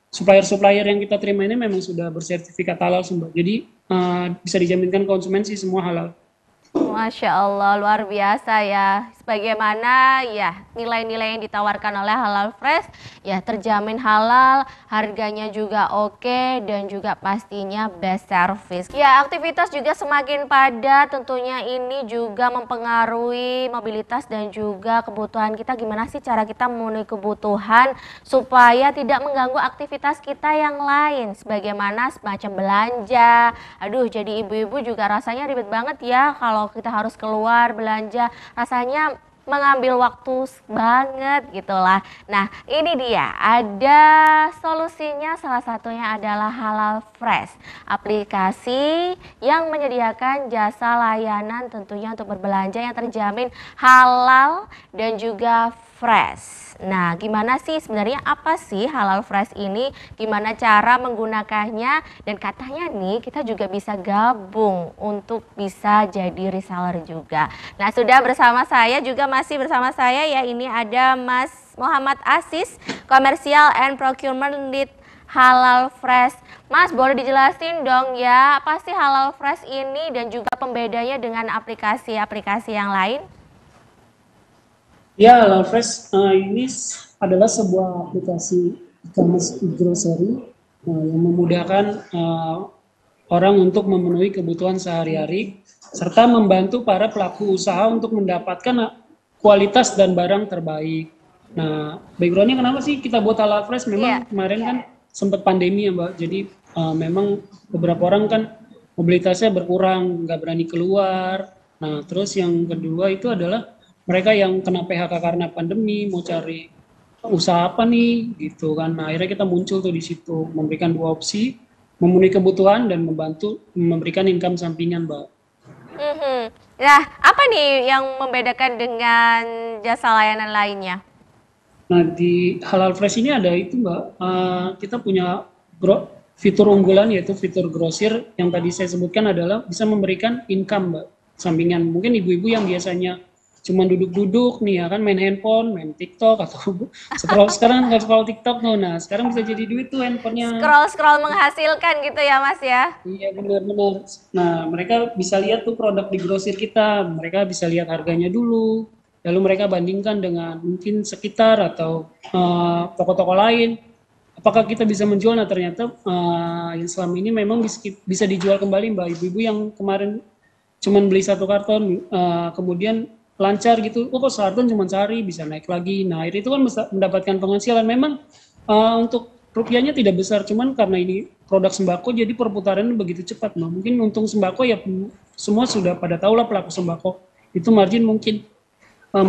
supplier-supplier yang kita terima ini memang sudah bersertifikat halal sih Mbak. Jadi bisa dijaminkan konsumen sih semua halal. Masya Allah, luar biasa ya. Sebagaimana ya nilai-nilai yang ditawarkan oleh Halal Fresh ya terjamin halal, harganya juga oke dan juga pastinya best service. Ya aktivitas juga semakin padat, tentunya ini juga mempengaruhi mobilitas dan juga kebutuhan kita. Gimana sih cara kita memenuhi kebutuhan supaya tidak mengganggu aktivitas kita yang lain, sebagaimana semacam belanja. Aduh, jadi ibu-ibu juga rasanya ribet banget ya kalau kita harus keluar belanja, rasanya mengambil waktu banget gitulah. Nah ini dia ada solusinya, salah satunya adalah Halal Fresh, aplikasi yang menyediakan jasa layanan tentunya untuk berbelanja yang terjamin halal dan juga fresh. Nah, gimana sih sebenarnya apa sih Halal Fresh ini? Gimana cara menggunakannya? Dan katanya nih kita juga bisa gabung untuk bisa jadi reseller juga. Nah, sudah bersama saya juga masih bersama saya ya. Ini ada Mas Muhammad Aziz, Commercial and Procurement Lead Halal Fresh. Mas, boleh dijelasin dong ya, apa sih Halal Fresh ini dan juga pembedanya dengan aplikasi-aplikasi yang lain? Ya, Lalfresh ini adalah sebuah aplikasi e-commerce grocery yang memudahkan orang untuk memenuhi kebutuhan sehari-hari serta membantu para pelaku usaha untuk mendapatkan kualitas dan barang terbaik. Nah, backgroundnya kenapa sih kita buat Lalfresh? Memang kemarin kan sempat pandemi ya Mbak, jadi memang beberapa orang kan mobilitasnya berkurang, nggak berani keluar. Nah, terus yang kedua itu adalah mereka yang kena PHK karena pandemi mau cari usaha apa nih gitu kan. Nah, akhirnya kita muncul tuh di situ memberikan dua opsi, memenuhi kebutuhan dan membantu memberikan income sampingan, Mbak. Nah, apa nih yang membedakan dengan jasa layanan lainnya? Nah, di Halal Fresh ini ada itu, Mbak. Kita punya fitur unggulan yaitu fitur grosir yang tadi saya sebutkan adalah bisa memberikan income, Mbak, sampingan. Mungkin ibu-ibu yang biasanya cuma duduk-duduk nih ya kan main handphone, main TikTok atau sekarang nggak scroll TikTok tuh. Nah, sekarang bisa jadi duit tuh handphonenya. Scroll menghasilkan gitu ya Mas ya? Iya benar-benar. Nah, mereka bisa lihat tuh produk di grosir kita, mereka bisa lihat harganya dulu, lalu mereka bandingkan dengan mungkin sekitar atau toko-toko lain. Apakah kita bisa menjual? Nah, ternyata yang selama ini memang bisa dijual kembali Mbak. Ibu-ibu yang kemarin cuma beli satu karton, kemudian lancar gitu, kok sekarton cuma sehari bisa naik lagi. Nah itu kan bisa mendapatkan penghasilan. Memang untuk rupiahnya tidak besar, cuman karena ini produk sembako jadi perputarannya begitu cepat. Nah mungkin untung sembako ya semua sudah pada tahu lah pelaku sembako itu margin mungkin 1.000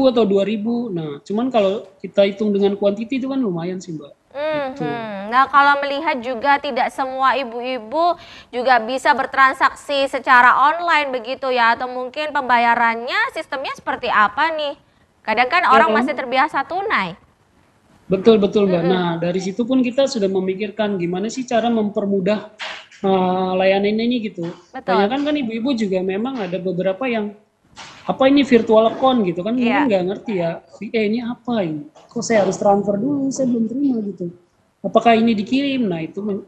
atau 2.000. Nah cuman kalau kita hitung dengan kuantiti itu kan lumayan sih Mbak. Gitu. Nah kalau melihat juga tidak semua ibu-ibu juga bisa bertransaksi secara online begitu ya, atau mungkin pembayarannya sistemnya seperti apa nih? Kadang kan orang masih terbiasa tunai. Betul betul Mbak. Mm-mm. Nah dari situ pun kita sudah memikirkan gimana sih cara mempermudah layanan ini gitu. Banyak Betul. kan ibu-ibu juga memang ada beberapa yang apa ini virtual account gitu kan mungkin Iya. nggak ngerti ya. Ini apa ini? Kok saya harus transfer dulu? Saya belum terima gitu. Apakah ini dikirim? Nah itu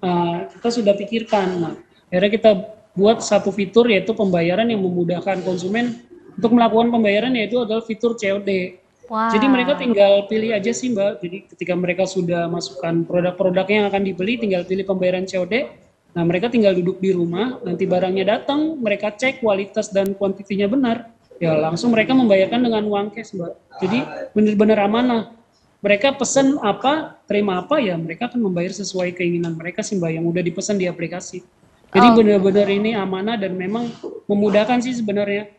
kita sudah pikirkan. Nah akhirnya kita buat satu fitur yaitu pembayaran yang memudahkan konsumen untuk melakukan pembayaran yaitu adalah fitur COD. Jadi mereka Wah. tinggal pilih aja sih Mbak. Jadi ketika mereka sudah masukkan produk-produknya yang akan dibeli, tinggal pilih pembayaran COD. Nah mereka tinggal duduk di rumah, nanti barangnya datang, mereka cek kualitas dan kuantitinya benar, ya langsung mereka membayarkan dengan uang cash Mbak. Jadi benar-benar amanah. Mereka pesan apa, terima apa ya mereka akan membayar sesuai keinginan mereka sih Mbak yang udah dipesan di aplikasi. Jadi Oh. benar-benar ini amanah dan memang memudahkan sih sebenarnya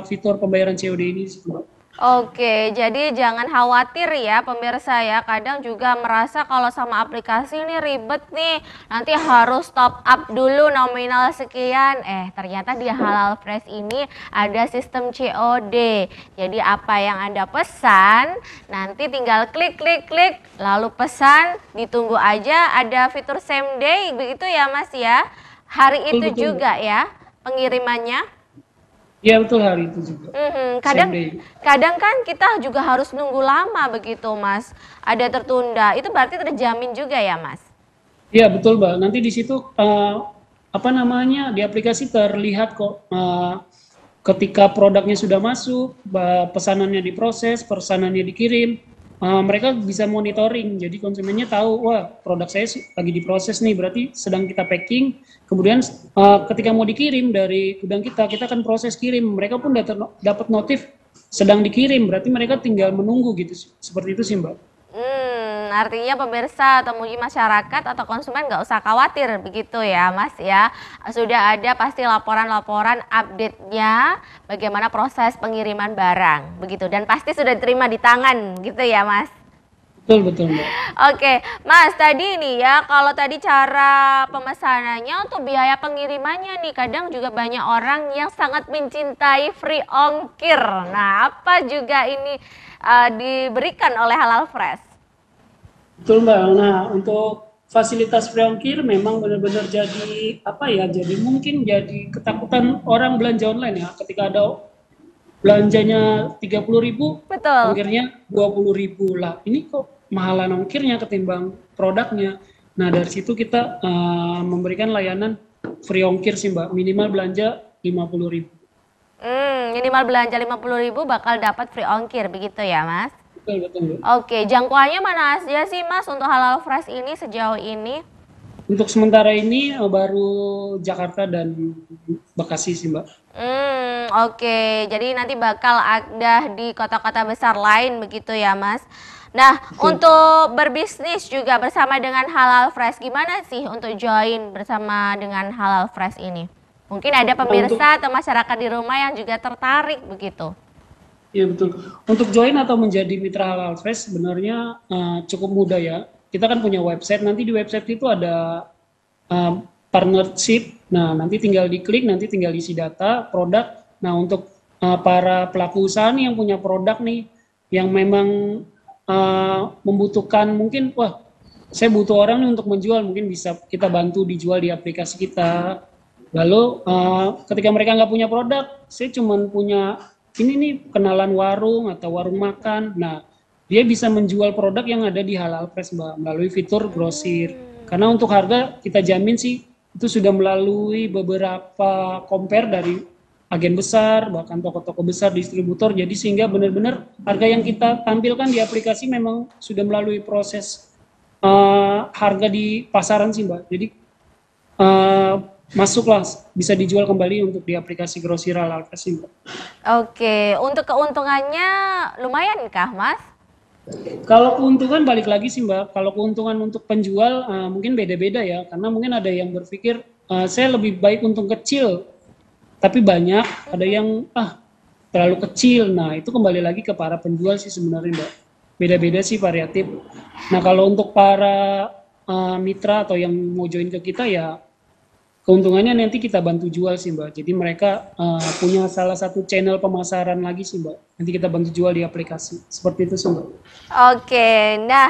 fitur pembayaran COD ini sih Mbak. Oke, jadi jangan khawatir ya pemirsa ya. Kadang juga merasa kalau sama aplikasi ini ribet nih. Nanti harus top up dulu nominal sekian. Ternyata di Halal Fresh ini ada sistem COD. Jadi apa yang Anda pesan, nanti tinggal klik klik klik lalu pesan, ditunggu aja ada fitur same day begitu ya Mas ya. Hari Betul itu betul Mbak. juga ya pengirimannya. Iya betul hari itu juga. Kadang Same day. kadang kan kita juga harus nunggu lama begitu Mas. Ada tertunda. Itu berarti terjamin juga ya Mas? Iya betul Mbak. Nanti di situ apa namanya di aplikasi terlihat kok ketika produknya sudah masuk, pesanannya diproses, pesanannya dikirim, mereka bisa monitoring. Jadi konsumennya tahu, wah produk saya lagi diproses nih, berarti sedang kita packing. Kemudian ketika mau dikirim dari gudang kita akan proses kirim. Mereka pun dapat notif sedang dikirim, berarti mereka tinggal menunggu gitu. Seperti itu sih Mbak. Artinya pemirsa atau mungkin masyarakat atau konsumen nggak usah khawatir begitu ya Mas ya. Sudah ada pasti laporan-laporan update-nya bagaimana proses pengiriman barang begitu. Dan pasti sudah diterima di tangan gitu ya Mas. Betul betul Mbak. Oke, Mas, tadi nih ya, kalau tadi cara pemesanannya untuk biaya pengirimannya nih, kadang juga banyak orang yang sangat mencintai free ongkir. Nah, apa juga ini diberikan oleh Halal Fresh? Betul Mbak. Nah, untuk fasilitas free ongkir memang benar-benar jadi apa ya? Jadi mungkin jadi ketakutan orang belanja online ya. Ketika ada belanjanya 30.000, Betul. ongkirnya 20.000 lah. Ini kok mahalan ongkirnya ketimbang produknya. Nah, dari situ kita memberikan layanan free ongkir sih Mbak. Minimal belanja 50.000. Minimal belanja 50.000 bakal dapat free ongkir, begitu ya Mas? Betul betul Mbak. Oke, jangkauannya mana aja sih Mas untuk Halal Fresh ini sejauh ini? Untuk sementara ini baru Jakarta dan Bekasi sih Mbak. Oke. Jadi nanti bakal ada di kota-kota besar lain begitu ya, Mas. Nah, Betul. untuk berbisnis juga bersama dengan Halal Fresh, gimana sih untuk join bersama dengan Halal Fresh ini? Mungkin ada Nah, untuk pemirsa atau masyarakat di rumah yang juga tertarik begitu. Iya betul. Untuk join atau menjadi mitra Halal Fresh sebenarnya cukup mudah ya. Kita kan punya website. Nanti di website itu ada uh, partnership. Nah nanti tinggal diklik, nanti tinggal isi data produk. Nah untuk para pelaku usaha nih yang punya produk nih, yang memang membutuhkan mungkin, wah saya butuh orang nih untuk menjual, mungkin bisa kita bantu dijual di aplikasi kita. Lalu ketika mereka nggak punya produk, saya cuma punya ini nih kenalan warung atau warung makan. Nah, dia bisa menjual produk yang ada di Halal Fresh Mbak melalui fitur grosir. Karena untuk harga kita jamin sih itu sudah melalui beberapa compare dari agen besar, bahkan toko-toko besar, distributor. Jadi sehingga benar-benar harga yang kita tampilkan di aplikasi memang sudah melalui proses harga di pasaran sih Mbak. Jadi masuklah bisa dijual kembali untuk di aplikasi grosir Halal Fresh Mbak. Oke, untuk keuntungannya lumayan kah, Mas? Kalau keuntungan balik lagi sih Mbak, kalau keuntungan untuk penjual mungkin beda-beda ya, karena mungkin ada yang berpikir saya lebih baik untung kecil, tapi banyak, ada yang terlalu kecil. Nah itu kembali lagi ke para penjual sih sebenarnya Mbak, beda-beda sih variatif. Nah kalau untuk para mitra atau yang mau join ke kita ya, keuntungannya nanti kita bantu jual sih Mbak. Jadi mereka punya salah satu channel pemasaran lagi sih Mbak. Nanti kita bantu jual di aplikasi. Seperti itu sih Mbak. Oke, nah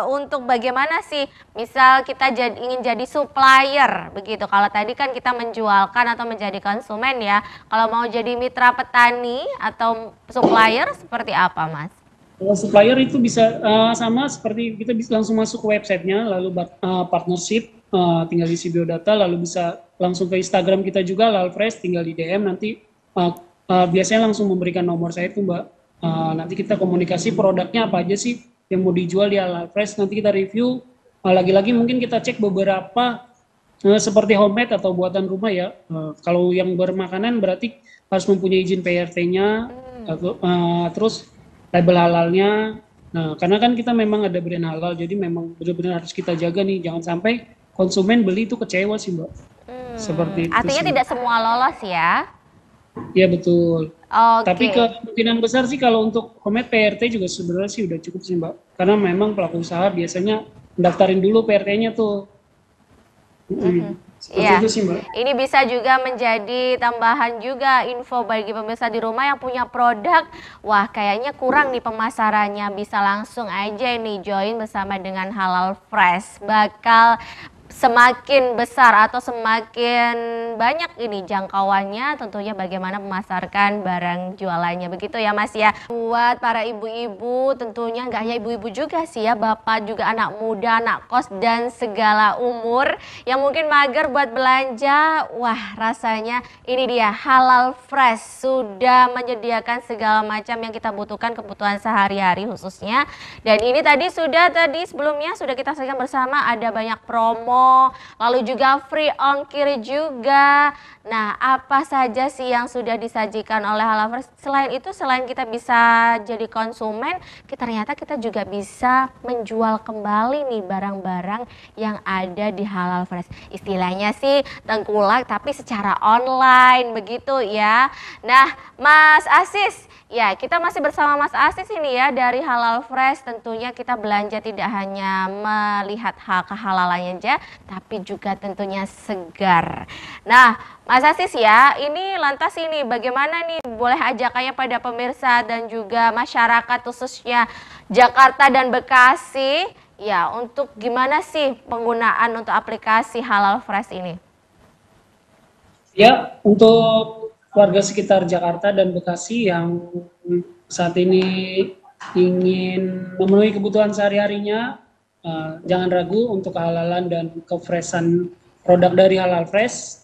untuk bagaimana sih, misal kita ingin jadi supplier begitu. Kalau tadi kan kita menjualkan atau menjadi konsumen ya. Kalau mau jadi mitra petani atau supplier seperti apa, Mas? Kalau supplier itu bisa sama seperti kita bisa langsung masuk ke websitenya, lalu partnership, tinggal isi biodata, lalu bisa langsung ke Instagram kita juga, Lalfresh, tinggal di DM nanti biasanya langsung memberikan nomor saya itu Mbak. Nanti kita komunikasi produknya apa aja sih yang mau dijual di Lalfresh, nanti kita review. Lagi-lagi mungkin kita cek beberapa seperti homemade atau buatan rumah ya. Kalau yang bermakanan berarti harus mempunyai izin PRT-nya, terus label halalnya. Nah, karena kan kita memang ada brand halal, jadi memang benar-benar harus kita jaga nih, jangan sampai konsumen beli itu kecewa sih Mbak. Seperti itu Artinya sih. tidak semua lolos ya? Iya betul. Tapi Oke. kemungkinan besar sih kalau untuk homemade PRT juga sebenarnya sih udah cukup sih Mbak. Karena memang pelaku usaha biasanya mendaftarin dulu PRT-nya tuh. Seperti Iya, itu sih Mbak. ini bisa juga menjadi tambahan juga info bagi pemirsa di rumah yang punya produk. Wah, kayaknya kurang nih pemasarannya. Bisa langsung aja nih join bersama dengan Halal Fresh. Bakal semakin besar atau semakin banyak ini jangkauannya, tentunya bagaimana memasarkan barang jualannya, begitu ya Mas ya. Buat para ibu-ibu, tentunya nggak hanya ibu-ibu juga sih ya, bapak juga, anak muda, anak kos, dan segala umur yang mungkin mager buat belanja. Wah, rasanya ini dia Halal Fresh sudah menyediakan segala macam yang kita butuhkan, kebutuhan sehari-hari khususnya. Dan ini tadi sebelumnya sudah kita saksikan bersama, ada banyak promo, lalu juga free ongkir juga. Nah, apa saja sih yang sudah disajikan oleh Halal Fresh? Selain itu, selain kita bisa jadi konsumen, ternyata kita juga bisa menjual kembali nih barang-barang yang ada di Halal Fresh. Istilahnya sih tengkulak tapi secara online begitu ya. Nah, Mas Asis, ya, kita masih bersama Mas Asis ini ya dari Halal Fresh. Tentunya kita belanja tidak hanya melihat kehalalannya aja, tapi juga tentunya segar. Nah, Mas Asis ya, ini lantas ini bagaimana nih, boleh ajakannya pada pemirsa dan juga masyarakat khususnya Jakarta dan Bekasi, ya, untuk gimana sih penggunaan untuk aplikasi Halal Fresh ini? Ya, untuk warga sekitar Jakarta dan Bekasi yang saat ini ingin memenuhi kebutuhan sehari-harinya, jangan ragu untuk kehalalan dan kefreshan produk dari Halal Fresh.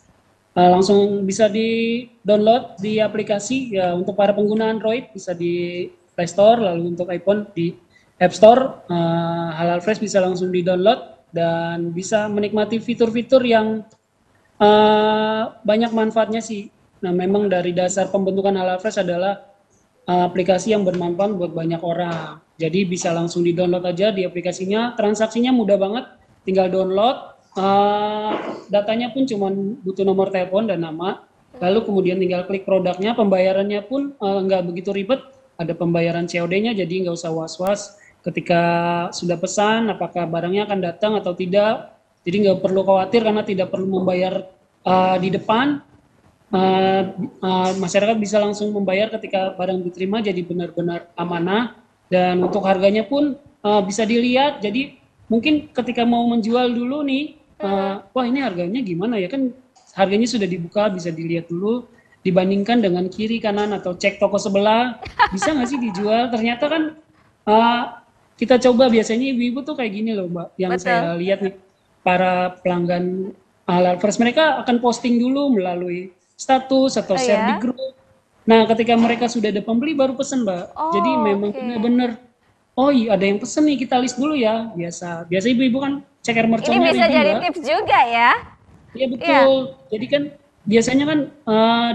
Langsung bisa di-download di aplikasi, ya untuk para pengguna Android bisa di Play Store, lalu untuk iPhone di App Store. Halal Fresh bisa langsung di-download dan bisa menikmati fitur-fitur yang banyak manfaatnya sih. Nah, memang dari dasar pembentukan Halal Fresh adalah aplikasi yang bermanfaat buat banyak orang. Jadi bisa langsung di-download aja di aplikasinya. Transaksinya mudah banget, tinggal download. Datanya pun cuma butuh nomor telepon dan nama. Lalu kemudian tinggal klik produknya. Pembayarannya pun nggak begitu ribet. Ada pembayaran COD-nya, jadi nggak usah was-was ketika sudah pesan apakah barangnya akan datang atau tidak. Jadi nggak perlu khawatir karena tidak perlu membayar di depan. Masyarakat bisa langsung membayar ketika barang diterima, jadi benar-benar amanah. Dan untuk harganya pun bisa dilihat. Jadi mungkin ketika mau menjual dulu nih, wah ini harganya gimana ya, kan harganya sudah dibuka, bisa dilihat dulu, dibandingkan dengan kiri kanan atau cek toko sebelah, bisa nggak sih dijual. Ternyata kan kita coba, biasanya ibu-ibu tuh kayak gini loh Mbak, yang Betul. saya lihat nih, para pelanggan Halal Fresh, mereka akan posting dulu melalui status atau Oh share di ya? grup. Nah, ketika mereka sudah ada pembeli baru pesen Mbak. Jadi Oh, memang oke. benar-benar, oh iya ada yang pesen nih, kita list dulu ya. Biasa ibu-ibu kan ceker Ini merconnya bisa ready jadi Mbak. tips juga ya? Iya Iya. betul. Jadi kan biasanya kan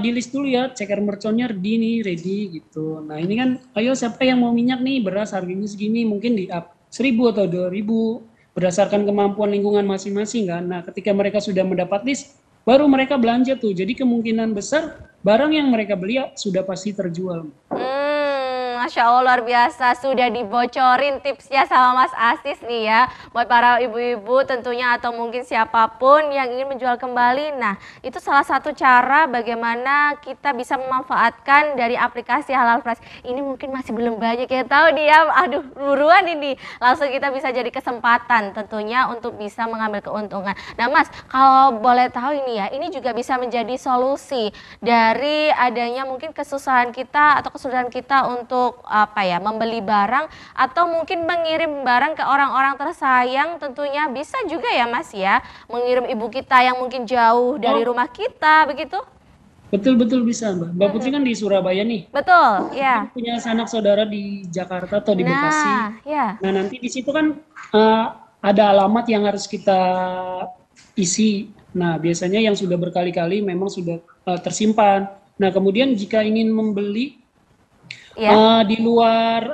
di list dulu ya, ceker merconnya ready nih, ready gitu. Nah ini kan, ayo siapa yang mau minyak nih, beras harganya segini, mungkin di up 1.000 atau 2.000 berdasarkan kemampuan lingkungan masing-masing kan. Nah ketika mereka sudah mendapat list, baru mereka belanja tuh. Jadi kemungkinan besar barang yang mereka beli sudah pasti terjual. Masya Allah luar biasa. Sudah dibocorin tipsnya sama Mas Asis nih ya. Buat para ibu-ibu tentunya atau mungkin siapapun yang ingin menjual kembali. Nah, itu salah satu cara bagaimana kita bisa memanfaatkan dari aplikasi Halal Fresh. Ini mungkin masih belum banyak yang tahu nih ya. Aduh, buruan ini. Langsung kita bisa jadi kesempatan tentunya untuk bisa mengambil keuntungan. Nah, Mas, kalau boleh tahu ini ya, ini juga bisa menjadi solusi dari adanya mungkin kesusahan kita atau kesulitan kita untuk apa ya, membeli barang atau mungkin mengirim barang ke orang-orang tersayang, tentunya bisa juga ya Mas ya, mengirim ibu kita yang mungkin jauh dari rumah kita begitu. Betul-betul bisa Mbak. Mbak Putri kan di Surabaya nih. Betul Mungkin ya. punya sanak saudara di Jakarta atau di Bekasi. Nah ya. Nah nanti di situ kan eh, ada alamat yang harus kita isi. Nah biasanya yang sudah berkali-kali memang sudah tersimpan. Nah kemudian jika ingin membeli Ya. di luar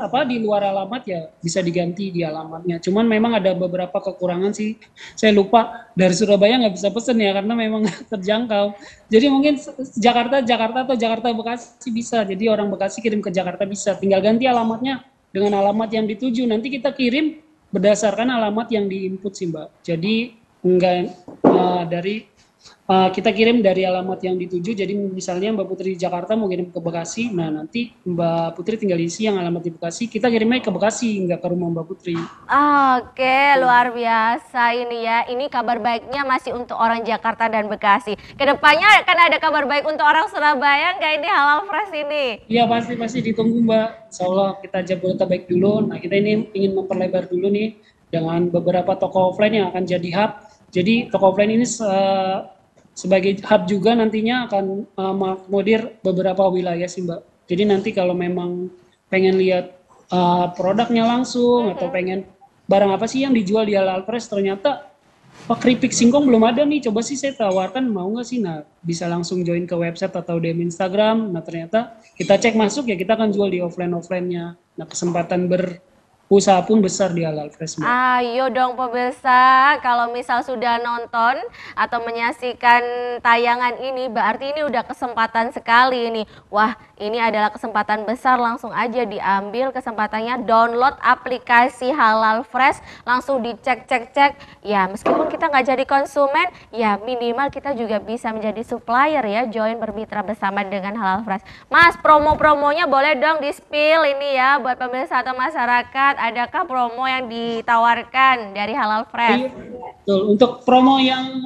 alamat ya bisa diganti di alamatnya. Cuman memang ada beberapa kekurangan sih. Saya lupa dari Surabaya nggak bisa pesen ya karena memang nggak terjangkau. Jadi mungkin Jakarta atau Jakarta Bekasi bisa. Jadi orang Bekasi kirim ke Jakarta bisa. Tinggal ganti alamatnya dengan alamat yang dituju. Nanti kita kirim berdasarkan alamat yang diinput sih Mbak. Jadi enggak kita kirim dari alamat yang dituju. Jadi misalnya Mbak Putri di Jakarta mau kirim ke Bekasi, nah nanti Mbak Putri tinggal isi yang alamat di Bekasi, kita kirimnya ke Bekasi, nggak ke rumah Mbak Putri. Oke, luar biasa ini ya. Ini kabar baiknya masih untuk orang Jakarta dan Bekasi. Kedepannya akan ada kabar baik untuk orang Surabaya nggak ini Halal Fresh ini? Iya pasti ditunggu Mbak. Insya Allah kita Jabodetabek dulu. Nah kita ini ingin memperlebar dulu nih dengan beberapa toko offline yang akan jadi hub. Jadi toko offline ini sebagai hub juga nantinya akan mengakomodir beberapa wilayah sih Mbak. Jadi nanti kalau memang pengen lihat produknya langsung atau pengen barang apa sih yang dijual di Halal Fresh, ternyata keripik singkong belum ada nih, coba sih saya tawarkan, mau nggak sih? Nah bisa langsung join ke website atau DM Instagram. Nah ternyata kita cek masuk ya kita akan jual di offline-nya. Nah kesempatan berusaha pun besar di Halal Fresh Mbak. Ayo dong pemirsa, kalau misal sudah nonton atau menyaksikan tayangan ini, berarti ini udah kesempatan sekali ini. Wah, ini adalah kesempatan besar, langsung aja diambil kesempatannya, download aplikasi Halal Fresh, langsung dicek. Ya, meskipun kita nggak jadi konsumen, ya minimal kita juga bisa menjadi supplier ya, join bermitra bersama dengan Halal Fresh. Mas, promo-promonya boleh dong di-spill ini ya, buat pemirsa atau masyarakat. Adakah promo yang ditawarkan dari Halal Fresh? Betul. Untuk promo yang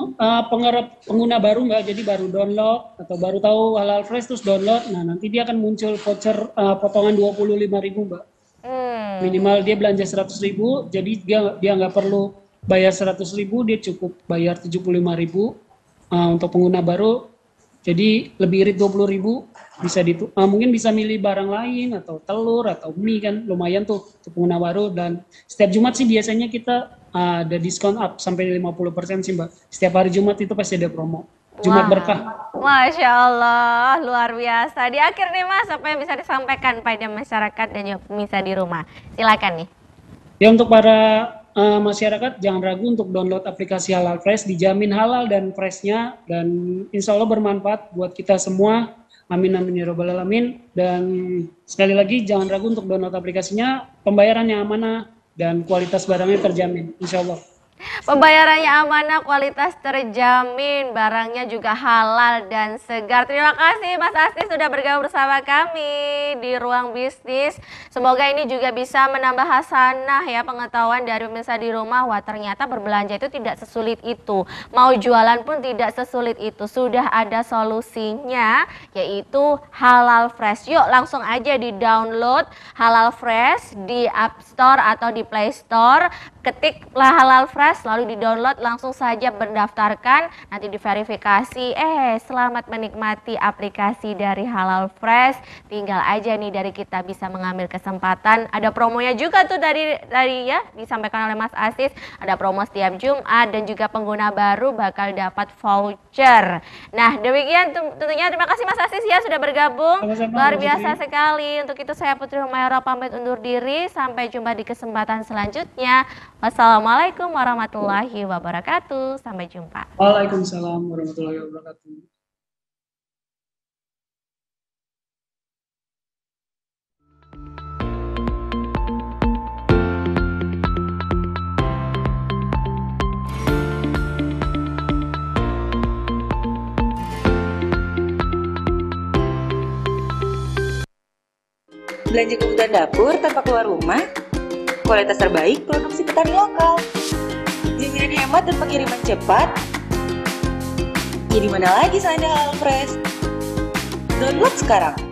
pengguna baru Mbak, jadi baru download atau baru tahu Halal Fresh terus download, nah nanti dia akan muncul voucher potongan 25.000 Mbak. Minimal dia belanja 100.000, jadi dia nggak perlu bayar 100.000, dia cukup bayar 75.000 untuk pengguna baru. Jadi lebih irit 20.000, mungkin bisa milih barang lain atau telur atau mie kan lumayan tuh untuk pengguna baru. Dan setiap Jumat sih biasanya kita ada diskon up sampai 50% sih Mbak. Setiap hari Jumat itu pasti ada promo. Jumat berkah. Masya Allah, luar biasa. Di akhir nih Mas, apa yang bisa disampaikan pada masyarakat dan juga pemirsa di rumah? Silakan nih. Ya untuk para masyarakat jangan ragu untuk download aplikasi Halal Fresh, dijamin halal dan freshnya, dan insya Allah bermanfaat buat kita semua. Amin amin ya robbal alamin. Dan sekali lagi jangan ragu untuk download aplikasinya, pembayarannya amanah dan kualitas barangnya terjamin, insya Allah. Pembayarannya amanah, kualitas terjamin, barangnya juga halal dan segar. Terima kasih Mas Asti sudah bergabung bersama kami di Ruang Bisnis. Semoga ini juga bisa menambah hasanah ya, pengetahuan dari pemirsa di rumah. Wah ternyata berbelanja itu tidak sesulit itu. Mau jualan pun tidak sesulit itu. Sudah ada solusinya, yaitu Halal Fresh. Yuk langsung aja di download Halal Fresh di App Store atau di Play Store. Ketiklah Halal Fresh, lalu di-download, langsung saja mendaftarkan, nanti diverifikasi. Selamat menikmati aplikasi dari Halal Fresh. Tinggal aja nih dari kita bisa mengambil kesempatan. Ada promonya juga tuh dari ya disampaikan oleh Mas Asis. Ada promo setiap Jumat dan juga pengguna baru bakal dapat voucher. Nah, demikian tentunya terima kasih Mas Asis ya sudah bergabung. Luar biasa sekali. Untuk itu saya Putri Humayra pamit undur diri. Sampai jumpa di kesempatan selanjutnya. Wassalamualaikum warahmatullahi wabarakatuh. Sampai jumpa. Waalaikumsalam warahmatullahi wabarakatuh. Belanja kebutuhan dapur tanpa keluar rumah, kualitas terbaik produksi petani lokal. Jaminan hemat dan pengiriman cepat. Jadi mana lagi selain Halal Fresh? Download sekarang.